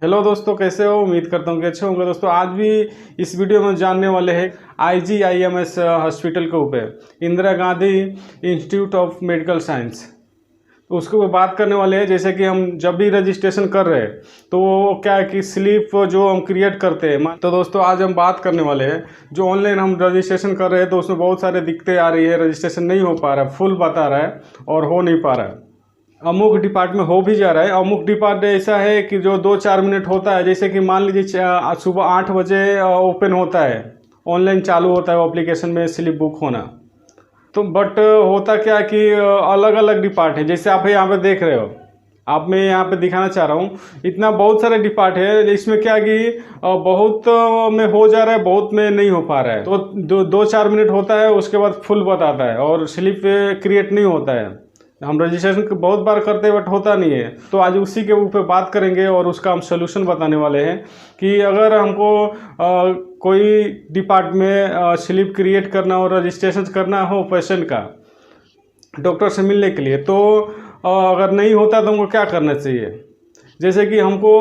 Hello दोस्तों, कैसे हो? उम्मीद करता हूँ कि अच्छे होंगे। दोस्तों आज भी इस वीडियो में जानने वाले हैं IGIMS हॉस्पिटल के ऊपर, Indira Gandhi institute of medical science. तो उसके ऊपर बात करने वाले हैं। जैसे कि हम जब भी रजिस्ट्रेशन कर रहे हैं तो वो क्या है कि स्लिप जो हम क्रिएट करते हैं, तो दोस्तों आज हम बात करने वाले हैं जो ऑनलाइन हम रजिस्ट्रेशन कर रहे हैं तो उसमें बहुत सारे दिक्कतें आ रही है। रजिस्ट्रेशन नहीं हो पा रहा है, फुल बता रहा है और हो नहीं पा रहा है। अमुक डिपार्टमेंट हो भी जा रहा है, अमुक डिपार्टमेंट ऐसा है कि जो 2-4 मिनट होता है। जैसे कि मान लीजिए सुबह 8 बजे ओपन होता है, ऑनलाइन चालू होता है वो एप्लीकेशन में स्लिप बुक होना। तो बट होता क्या है कि अलग अलग डिपार्ट है। जैसे आप यहाँ पे देख रहे हो, आप मैं यहाँ पे दिखाना चाह रहा हूँ, इतना बहुत सारे डिपार्ट है। इसमें क्या कि बहुत में हो जा रहा है, बहुत में नहीं हो पा रहा है। तो 2-4 मिनट होता है, उसके बाद फुल बताता है और स्लिप क्रिएट नहीं होता है। हम रजिस्ट्रेशन बहुत बार करते हैं बट होता नहीं है। तो आज उसी के ऊपर बात करेंगे और उसका हम सोल्यूशन बताने वाले हैं कि अगर हमको कोई डिपार्ट में स्लिप क्रिएट करना और रजिस्ट्रेशन करना हो पेशेंट का डॉक्टर से मिलने के लिए, तो अगर नहीं होता तो हमको क्या करना चाहिए। जैसे कि हमको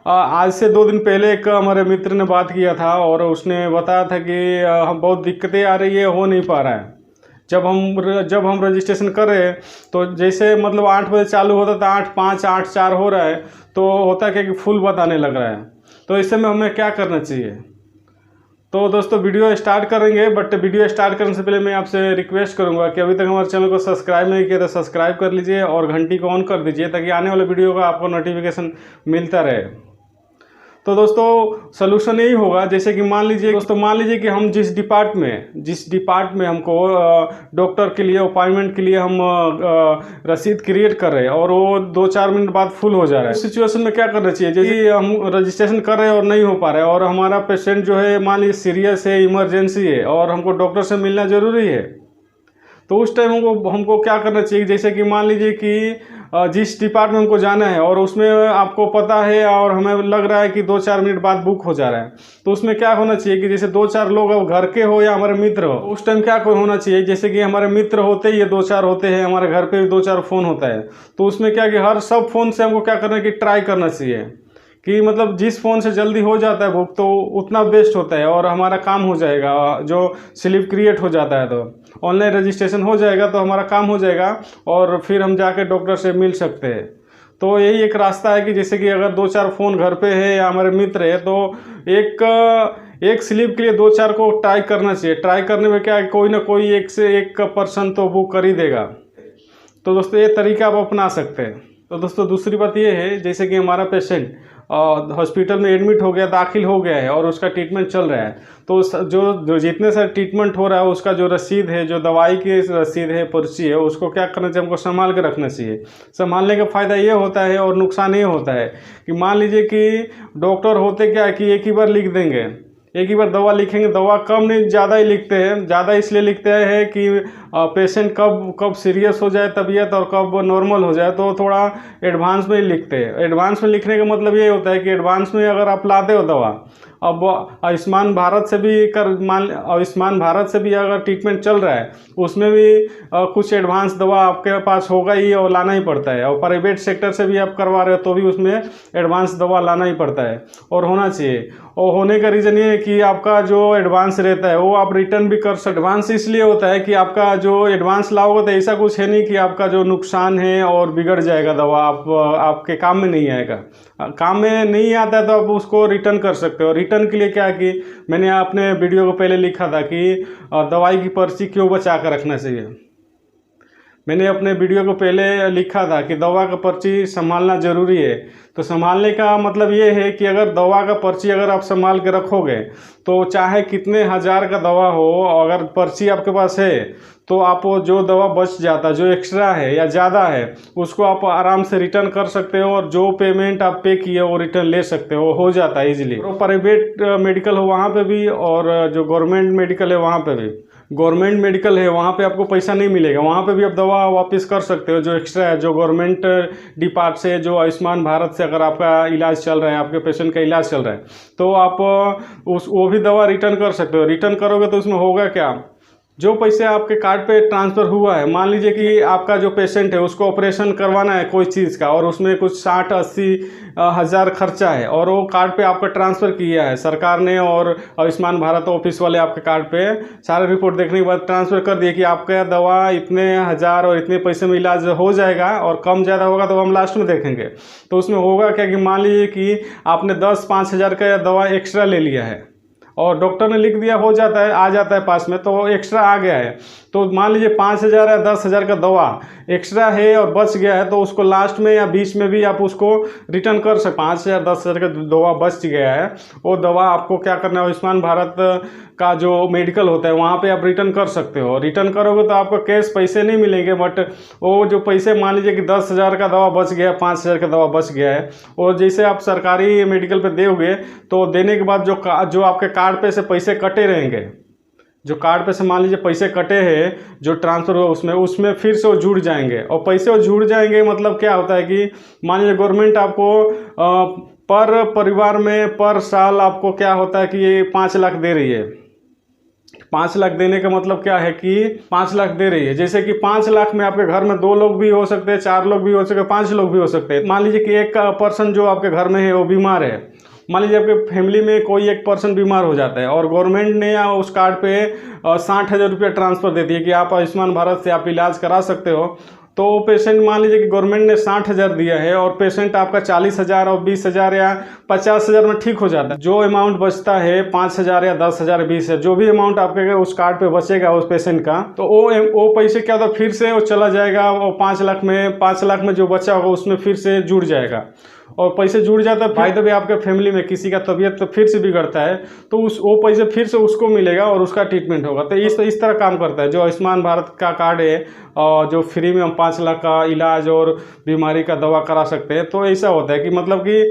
आज से 2 दिन पहले एक हमारे मित्र ने बात किया था और उसने बताया था कि हम बहुत दिक्कतें आ रही है, हो नहीं पा रहा है। जब हम रजिस्ट्रेशन कर रहे हैं तो जैसे मतलब 8 बजे चालू होता था, 8:05 8:04 हो रहा है, तो होता क्या कि फुल बताने लग रहा है। तो इस समय हमें क्या करना चाहिए। तो दोस्तों वीडियो स्टार्ट करेंगे, बट वीडियो स्टार्ट करने से पहले मैं आपसे रिक्वेस्ट करूंगा कि अभी तक हमारे चैनल को सब्सक्राइब नहीं किया तो सब्सक्राइब कर लीजिए और घंटी को ऑन कर दीजिए ताकि आने वाले वीडियो का आपको नोटिफिकेशन मिलता रहे। तो दोस्तों सलूशन यही होगा। जैसे कि मान लीजिए कि हम जिस डिपार्ट में हमको डॉक्टर के लिए अपॉइंटमेंट के लिए हम रसीद क्रिएट कर रहे हैं और वो 2-4 मिनट बाद फुल हो जा रहा है। इस सिचुएशन में क्या करना चाहिए। जैसे हम रजिस्ट्रेशन कर रहे हैं और नहीं हो पा रहा है और हमारा पेशेंट जो है मान लीजिए सीरियस है, इमरजेंसी है और हमको डॉक्टर से मिलना ज़रूरी है, तो उस टाइम हमको क्या करना चाहिए। जैसे कि मान लीजिए कि जिस डिपार्टमेंट हमको जाना है और उसमें आपको पता है और हमें लग रहा है कि 2-4 मिनट बाद बुक हो जा रहा है, तो उसमें क्या होना चाहिए कि जैसे 2-4 लोग अब घर के हो या हमारे मित्र हो, उस टाइम क्या होना चाहिए। जैसे कि हमारे मित्र होते ही 2-4 होते हैं, हमारे घर पे भी 2-4 फ़ोन होता है, तो उसमें क्या कि हर सब फ़ोन से हमको क्या करना है कि ट्राई करना चाहिए कि मतलब जिस फ़ोन से जल्दी हो जाता है बुक तो उतना बेस्ट होता है और हमारा काम हो जाएगा। जो स्लिप क्रिएट हो जाता है तो ऑनलाइन रजिस्ट्रेशन हो जाएगा तो हमारा काम हो जाएगा और फिर हम जाके डॉक्टर से मिल सकते हैं। तो यही एक रास्ता है कि जैसे कि अगर 2-4 फ़ोन घर पे है या हमारे मित्र है तो एक स्लिप के लिए 2-4 को ट्राई करना चाहिए। ट्राई करने में क्या है, कोई ना कोई एक से एक पर्सन तो बुक कर ही देगा। तो दोस्तों ये तरीका आप अपना सकते हैं। तो दोस्तों दूसरी बात ये है, जैसे कि हमारा पेशेंट हॉस्पिटल में एडमिट हो गया, दाखिल हो गया है और उसका ट्रीटमेंट चल रहा है, तो जो जितने सारे ट्रीटमेंट हो रहा है उसका जो रसीद है, जो दवाई की रसीद है, पर्ची है, उसको क्या करना चाहिए, हमको संभाल के रखना चाहिए। संभालने का फ़ायदा ये होता है और नुकसान ये होता है कि मान लीजिए कि डॉक्टर होते क्या है कि एक ही बार लिख देंगे, एक ही बार दवा लिखेंगे। दवा कम नहीं ज़्यादा ही लिखते हैं। ज़्यादा इसलिए लिखते हैं कि पेशेंट कब सीरियस हो जाए तबीयत और कब नॉर्मल हो जाए, तो थोड़ा एडवांस में ही लिखते हैं। एडवांस में लिखने का मतलब ये होता है कि एडवांस में अगर आप लाते हो दवा, अब आयुष्मान भारत से भी अगर ट्रीटमेंट चल रहा है उसमें भी कुछ एडवांस दवा आपके पास होगा ही और लाना ही पड़ता है। और प्राइवेट सेक्टर से भी आप करवा रहे हो तो भी उसमें एडवांस दवा लाना ही पड़ता है और होना चाहिए। और होने का रीज़न ये है कि आपका जो एडवांस रहता है वो आप रिटर्न भी कर सकते। एडवांस इसलिए होता है कि आपका जो एडवांस लाओगे तो ऐसा कुछ है नहीं कि आपका जो नुकसान है और बिगड़ जाएगा दवा, आपके काम में नहीं आएगा। काम में नहीं आता है तो आप उसको रिटर्न कर सकते हो। रिटर्न के लिए क्या है कि मैंने अपने वीडियो को पहले लिखा था कि दवाई की पर्ची क्यों बचा कर रखना चाहिए। मैंने अपने वीडियो को पहले लिखा था कि दवा का पर्ची संभालना ज़रूरी है। तो संभालने का मतलब ये है कि अगर दवा का पर्ची अगर आप संभाल के रखोगे तो चाहे कितने हज़ार का दवा हो, अगर पर्ची आपके पास है तो आप जो दवा बच जाता, जो एक्स्ट्रा है या ज़्यादा है, उसको आप आराम से रिटर्न कर सकते हो और जो पेमेंट आप पे किए वो रिटर्न ले सकते हो, हो जाता है ईजिली। तो प्राइवेट मेडिकल हो वहाँ पे भी और जो गवर्नमेंट मेडिकल है वहाँ पे भी। गवर्नमेंट मेडिकल है वहाँ पे आपको पैसा नहीं मिलेगा, वहाँ पे भी आप दवा वापस कर सकते हो जो एक्स्ट्रा है, जो गवर्नमेंट डिपार्ट से, जो आयुष्मान भारत से अगर आपका इलाज चल रहा है, आपके पेशेंट का इलाज चल रहा है, तो आप वो भी दवा रिटर्न कर सकते हो। रिटर्न करोगे तो उसमें होगा क्या जो पैसे आपके कार्ड पे ट्रांसफ़र हुआ है, मान लीजिए कि आपका जो पेशेंट है उसको ऑपरेशन करवाना है कोई चीज़ का, और उसमें कुछ 60-80 हज़ार खर्चा है, और वो कार्ड पे आपका ट्रांसफ़र किया है सरकार ने, और आयुष्मान भारत ऑफिस वाले आपके कार्ड पे सारे रिपोर्ट देखने के बाद ट्रांसफ़र कर दिए कि आपका दवा इतने हज़ार और इतने पैसे में इलाज हो जाएगा, और कम ज़्यादा होगा तो हम लास्ट में देखेंगे। तो उसमें होगा क्या कि मान लीजिए कि आपने 10-5 हज़ार का दवा एक्स्ट्रा ले लिया है, और डॉक्टर ने लिख दिया, हो जाता है, आ जाता है पास में, तो एक्स्ट्रा आ गया है। तो मान लीजिए 5,000 या 10,000 का दवा एक्स्ट्रा है और बच गया है, तो उसको लास्ट में या बीच में भी आप उसको रिटर्न कर सकते। 5,000 10,000 का दवा बच गया है, वो दवा आपको क्या करना है, आयुष्मान भारत का जो मेडिकल होता है वहाँ पे आप रिटर्न कर सकते हो। रिटर्न करोगे तो आपको कैश पैसे नहीं मिलेंगे, बट वो जो पैसे, मान लीजिए कि 10,000 का दवा बच गया, 5,000 का दवा बच गया है, और जैसे आप सरकारी मेडिकल पे दोगे तो देने के बाद जो आपके कार्ड पे से पैसे कटे रहेंगे, जो कार्ड पे से मान लीजिए पैसे कटे हैं जो ट्रांसफ़र हुआ उसमें फिर से वो जुड़ जाएंगे, और पैसे वो जुड़ जाएंगे। मतलब क्या होता है कि मान लीजिए गवर्नमेंट आपको पर परिवार में पर साल आपको क्या होता है कि ये 5 लाख दे रही है। 5 लाख देने का मतलब क्या है कि 5 लाख दे रही है, जैसे कि 5 लाख में आपके घर में 2 लोग भी हो सकते हैं, 4 लोग भी हो सकते हैं, 5 लोग भी हो सकते हैं। मान लीजिए कि एक पर्सन जो आपके घर में है वो बीमार है, मान लीजिए आपके फैमिली में कोई एक पर्सन बीमार हो जाता है, और गवर्नमेंट ने उस कार्ड पे 60,000 रुपया ट्रांसफ़र देती है कि आप आयुष्मान भारत से आप इलाज करा सकते हो। तो पेशेंट, मान लीजिए कि गवर्नमेंट ने 60,000 दिया है, और पेशेंट आपका 40,000 और 20,000 या 50,000 में ठीक हो जाता है। जो अमाउंट बचता है 5,000 या 10,000 20,000 जो भी अमाउंट आपके उस कार्ड पे बचेगा उस पेशेंट का, तो वो पैसे क्या होता है, फिर से वो चला जाएगा, वो 5 लाख में जो बचा होगा उसमें फिर से जुड़ जाएगा, और पैसे जुड़ जाता है। फायदा भी आपके फैमिली में किसी का तबीयत तो फिर से बिगड़ता है, तो वो पैसे फिर से उसको मिलेगा और उसका ट्रीटमेंट होगा। तो इस तरह काम करता है जो आयुष्मान भारत का कार्ड है, और जो फ्री में हम 5 लाख का इलाज और बीमारी का दवा करा सकते हैं। तो ऐसा होता है कि मतलब कि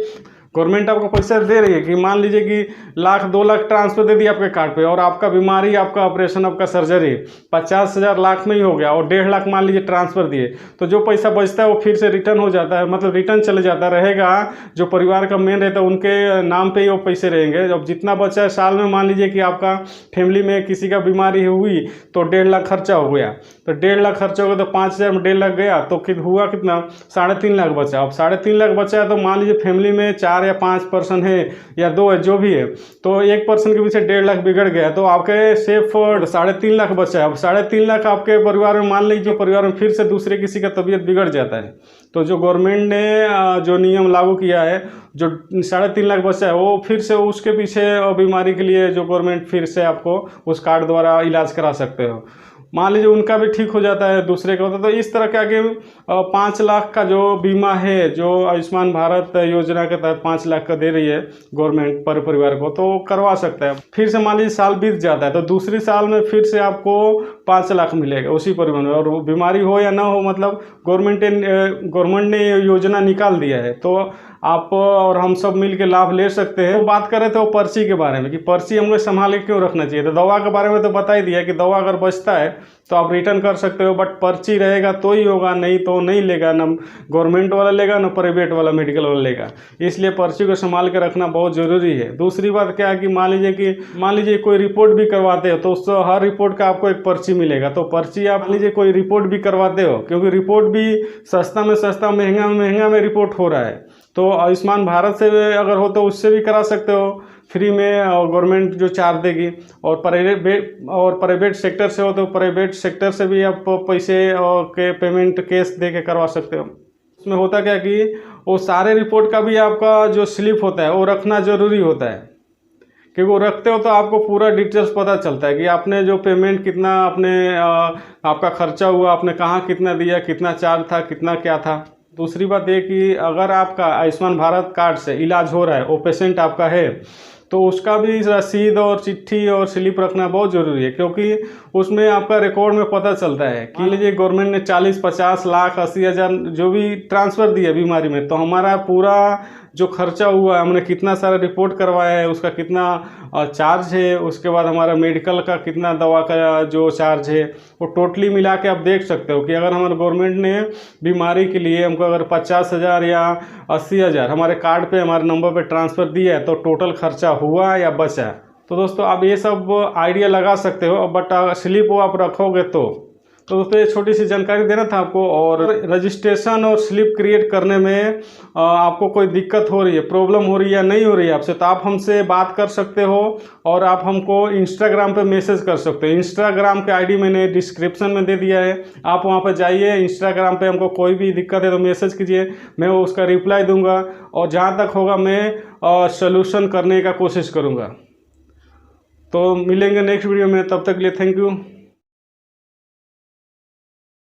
गवर्नमेंट आपको पैसा दे रही है कि मान लीजिए कि 1,00,000-2,00,000 ट्रांसफर दे दिया आपके कार्ड पे, और आपका बीमारी, आपका ऑपरेशन, आपका सर्जरी 50,000 लाख में ही हो गया, और 1,50,000 मान लीजिए ट्रांसफ़र दिए, तो जो पैसा बचता है वो फिर से रिटर्न हो जाता है, मतलब रिटर्न चले जाता रहेगा। जो परिवार का मेन रहता है उनके नाम पे ही वो पैसे रहेंगे। जब जितना बचा है साल में, मान लीजिए कि आपका फैमिली में किसी का बीमारी हुई तो 1,50,000 खर्चा हो गया, तो 1,50,000 खर्चा हो गया तो 5,000 में 1,50,000 गया, तो हुआ कितना, 3.5 लाख बचा। अब 3.5 लाख बचा है, तो मान लीजिए फैमिली में 4 या 5 पर्सन है या 2 है, जो भी है, तो एक पर्सन के पीछे 1.5 लाख बिगड़ गया, तो आपके सिर्फ 3.5 लाख बचा है। अब 3.5 लाख आपके परिवार में, मान लीजिए परिवार में फिर से दूसरे किसी का तबीयत बिगड़ जाता है, तो जो गवर्नमेंट ने जो नियम लागू किया है, जो 3.5 लाख बचा है, वो फिर से उसके पीछे बीमारी के लिए जो गवर्नमेंट फिर से आपको उस कार्ड द्वारा इलाज करा सकते हो। मान लीजिए उनका भी ठीक हो जाता है, दूसरे का होता है। तो इस तरह के आगे 5 लाख का जो बीमा है, जो आयुष्मान भारत योजना के तहत 5 लाख का दे रही है गवर्नमेंट पर परिवार को, तो करवा सकता है। फिर से मान लीजिए साल बीत जाता है, तो दूसरी साल में फिर से आपको 5 लाख मिलेगा उसी परिवार में, और बीमारी हो या ना हो, मतलब गवर्नमेंट ने योजना निकाल दिया है, तो आप और हम सब मिल के लाभ ले सकते हैं। तो बात करें तो पर्ची के बारे में कि पर्ची हमको संभाल के क्यों रखना चाहिए, तो दवा के बारे में तो बता ही दिया कि दवा अगर बचता है तो आप रिटर्न कर सकते हो, बट पर्ची रहेगा तो ही होगा, नहीं तो नहीं लेगा, ना गवर्नमेंट वाला लेगा ना प्राइवेट वाला मेडिकल वाला लेगा। इसलिए पर्ची को संभाल के रखना बहुत ज़रूरी है। दूसरी बात क्या है कि मान लीजिए कोई रिपोर्ट भी करवाते हो, तो हर रिपोर्ट का आपको एक पर्ची मिलेगा, तो पर्ची आप लीजिए कोई रिपोर्ट भी करवाते हो, क्योंकि रिपोर्ट भी सस्ता में सस्ता, महंगा में रिपोर्ट हो रहा है, तो आयुष्मान भारत से अगर हो तो उससे भी करा सकते हो फ्री में, और गवर्नमेंट जो चार्ज देगी, और प्राइवेट सेक्टर से हो तो प्राइवेट सेक्टर से भी आप पैसे के पेमेंट कैश दे के करवा सकते हो। उसमें होता क्या कि वो सारे रिपोर्ट का भी आपका जो स्लिप होता है वो रखना ज़रूरी होता है, क्योंकि वो रखते हो तो आपको पूरा डिटेल्स पता चलता है कि आपने जो पेमेंट कितना, आपका खर्चा हुआ, आपने कहाँ कितना दिया, कितना चार्ज था, कितना क्या था। दूसरी बात ये कि अगर आपका आयुष्मान भारत कार्ड से इलाज हो रहा है, वो पेशेंट आपका है, तो उसका भी रसीद और चिट्ठी और स्लिप रखना बहुत ज़रूरी है, क्योंकि उसमें आपका रिकॉर्ड में पता चलता है कि लीजिए गवर्नमेंट ने 40, 50 लाख, 80,000 जो भी ट्रांसफ़र दिया बीमारी में, तो हमारा पूरा जो खर्चा हुआ, हमने कितना सारा रिपोर्ट करवाया है, उसका कितना चार्ज है, उसके बाद हमारा मेडिकल का कितना, दवा का जो चार्ज है, वो टोटली मिला के आप देख सकते हो कि अगर हमारे गवर्नमेंट ने बीमारी के लिए हमको अगर 50,000 या 80,000 हमारे कार्ड पे, हमारे नंबर पे ट्रांसफ़र दिया है, तो टोटल खर्चा हुआ या बचा, तो दोस्तों आप ये सब आइडिया लगा सकते हो, बट स्लिप वो आप रखोगे तो दोस्तों ये छोटी सी जानकारी देना था आपको। और रजिस्ट्रेशन और स्लिप क्रिएट करने में आपको कोई दिक्कत हो रही है, प्रॉब्लम हो रही है या नहीं हो रही है आपसे, तो आप हमसे बात कर सकते हो और आप हमको इंस्टाग्राम पे मैसेज कर सकते हो। इंस्टाग्राम के आईडी मैंने डिस्क्रिप्शन में दे दिया है, आप वहाँ पर जाइए। इंस्टाग्राम पे हमको कोई भी दिक्कत है तो मैसेज कीजिए, मैं उसका रिप्लाई दूंगा और जहाँ तक होगा मैं सॉल्यूशन करने का कोशिश करूँगा। तो मिलेंगे नेक्स्ट वीडियो में, तब तक के लिए थैंक यू।